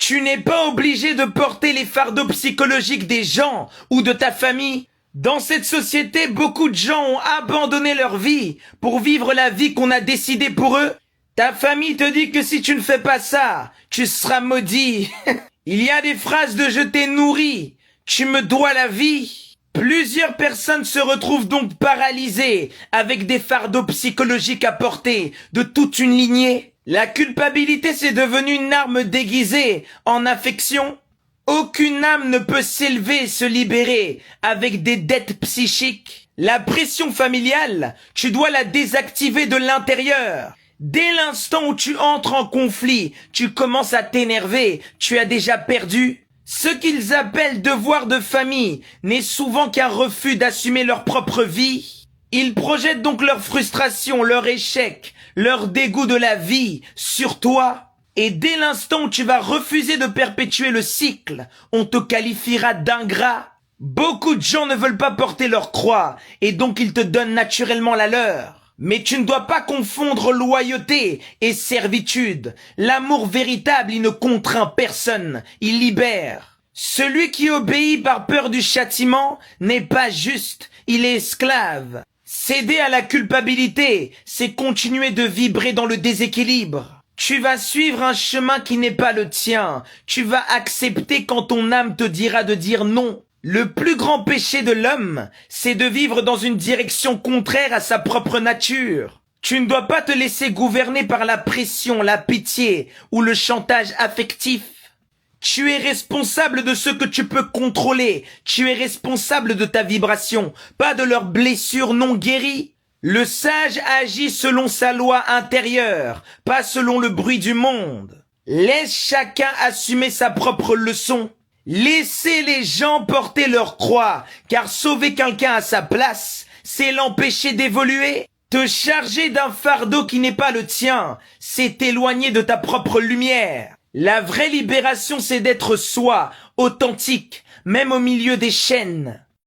Tu n'es pas obligé de porter les fardeaux psychologiques des gens ou de ta famille. Dans cette société, beaucoup de gens ont abandonné leur vie pour vivre la vie qu'on a décidée pour eux. Ta famille te dit que si tu ne fais pas ça, tu seras maudit. Il y a des phrases de je t'ai nourri, tu me dois la vie. Plusieurs personnes se retrouvent donc paralysées avec des fardeaux psychologiques à porter de toute une lignée. La culpabilité, c'est devenu une arme déguisée en affection. Aucune âme ne peut s'élever et se libérer avec des dettes psychiques. La pression familiale, tu dois la désactiver de l'intérieur. Dès l'instant où tu entres en conflit, tu commences à t'énerver, tu as déjà perdu. Ce qu'ils appellent devoir de famille n'est souvent qu'un refus d'assumer leur propre vie. Ils projettent donc leur frustration, leur échec, leur dégoût de la vie sur toi. Et dès l'instant où tu vas refuser de perpétuer le cycle, on te qualifiera d'ingrat. Beaucoup de gens ne veulent pas porter leur croix et donc ils te donnent naturellement la leur. Mais tu ne dois pas confondre loyauté et servitude. L'amour véritable, il ne contraint personne, il libère. Celui qui obéit par peur du châtiment n'est pas juste, il est esclave. Céder à la culpabilité, c'est continuer de vibrer dans le déséquilibre. Tu vas suivre un chemin qui n'est pas le tien. Tu vas accepter quand ton âme te dira de dire non. Le plus grand péché de l'homme, c'est de vivre dans une direction contraire à sa propre nature. Tu ne dois pas te laisser gouverner par la pression, la pitié ou le chantage affectif. Tu es responsable de ce que tu peux contrôler. Tu es responsable de ta vibration, pas de leurs blessures non guéries. Le sage agit selon sa loi intérieure, pas selon le bruit du monde. Laisse chacun assumer sa propre leçon. Laissez les gens porter leur croix, car sauver quelqu'un à sa place, c'est l'empêcher d'évoluer. Te charger d'un fardeau qui n'est pas le tien, c'est t'éloigner de ta propre lumière. La vraie libération, c'est d'être soi, authentique, même au milieu des chaînes.